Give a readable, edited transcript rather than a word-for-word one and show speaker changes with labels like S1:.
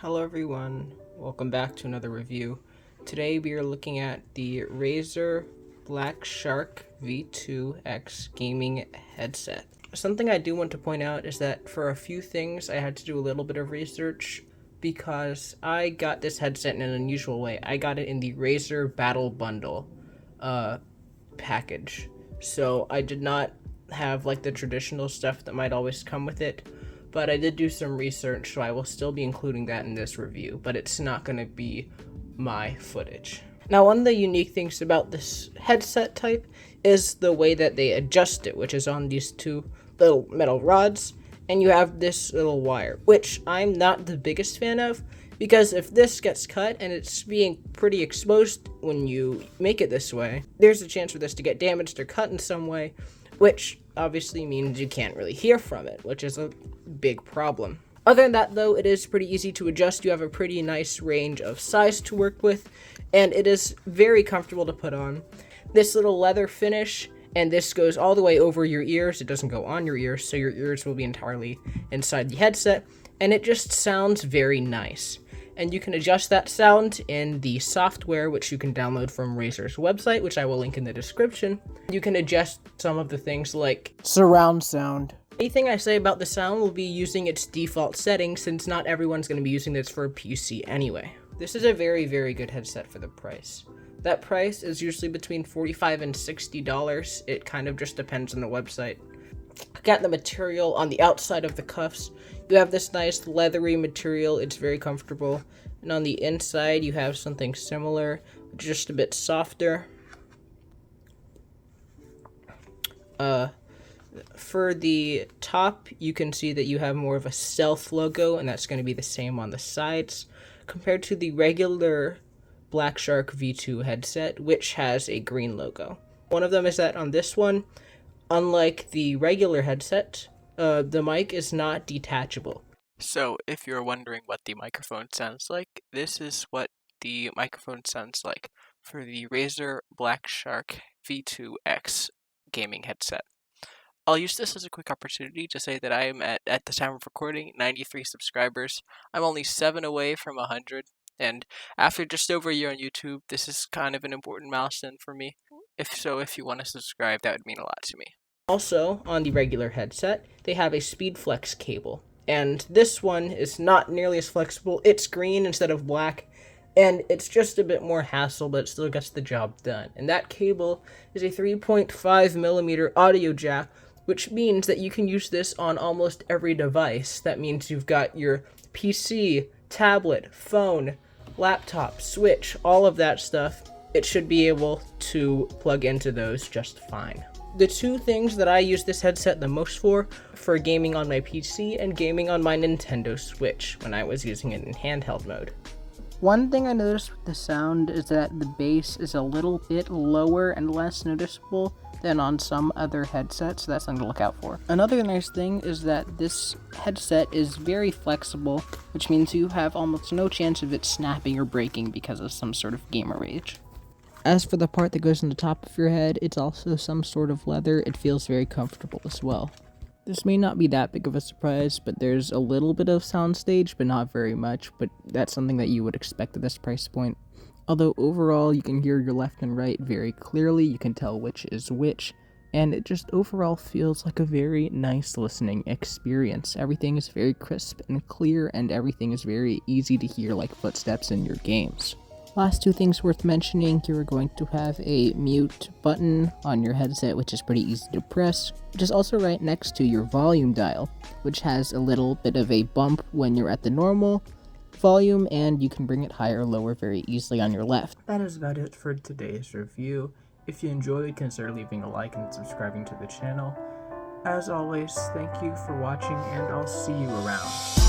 S1: Hello everyone, welcome back to another review. Today we are looking at the Razer BlackShark V2X gaming headset. Something I do want to point out is that for a few things I had to do a little bit of research because I got this headset in an unusual way. I got it in the Razer Battle Bundle package. So I did not have like the traditional stuff that might always come with it. But I did do some research, so I will still be including that in this review, but it's not going to be my footage. Now, one of the unique things about this headset type is the way that they adjust it, which is on these two little metal rods, and you have this little wire, which I'm not the biggest fan of, because if this gets cut and it's being pretty exposed when you make it this way, there's a chance for this to get damaged or cut in some way, which obviously means you can't really hear from it, which is a big problem. Other than that, though, it is pretty easy to adjust. You have a pretty nice range of size to work with, and it is very comfortable to put on. This little leather finish, and this goes all the way over your ears. It doesn't go on your ears, so your ears will be entirely inside the headset, and it just sounds very nice. And you can adjust that sound in the software, which you can download from Razer's website, which I will link in the description. You can adjust some of the things like surround sound. Anything I say about the sound will be using its default settings, since not everyone's going to be using this for a PC anyway. This is a very, very good headset for the price. That price is usually between $45 and $60. It kind of just depends on the website. Look at the material on the outside of the cuffs. You have this nice leathery material. It's very comfortable. And on the inside, you have something similar, just a bit softer. For the top, you can see that you have more of a stealth logo, and that's going to be the same on the sides, compared to the regular BlackShark V2 headset, which has a green logo. One of them is that on this one, unlike the regular headset, the mic is not detachable.
S2: So, if you're wondering what the microphone sounds like, this is what the microphone sounds like for the Razer BlackShark V2X gaming headset. I'll use this as a quick opportunity to say that I am at the time of recording, 93 subscribers. I'm only 7 away from 100, and after just over a year on YouTube, this is kind of an important milestone for me. If you want to subscribe, that would mean a lot to me.
S1: Also, on the regular headset, they have a SpeedFlex cable. And this one is not nearly as flexible. It's green instead of black, and it's just a bit more hassle, but it still gets the job done. And that cable is a 3.5mm audio jack, which means that you can use this on almost every device. That means you've got your PC, tablet, phone, laptop, Switch, all of that stuff. It should be able to plug into those just fine. The two things that I use this headset the most for gaming on my PC and gaming on my Nintendo Switch when I was using it in handheld mode. One thing I noticed with the sound is that the bass is a little bit lower and less noticeable than on some other headsets, so that's something to look out for. Another nice thing is that this headset is very flexible, which means you have almost no chance of it snapping or breaking because of some sort of gamer rage. As for the part that goes on the top of your head, it's also some sort of leather. It feels very comfortable as well. This may not be that big of a surprise, but there's a little bit of soundstage, but not very much, but that's something that you would expect at this price point. Although overall, you can hear your left and right very clearly, you can tell which is which, and it just overall feels like a very nice listening experience. Everything is very crisp and clear, and everything is very easy to hear like footsteps in your games. Last two things worth mentioning, you're going to have a mute button on your headset, which is pretty easy to press, which is also right next to your volume dial, which has a little bit of a bump when you're at the normal volume, and you can bring it higher or lower very easily on your left. That is about it for today's review. If you enjoyed, consider leaving a like and subscribing to the channel. As always, thank you for watching, and I'll see you around.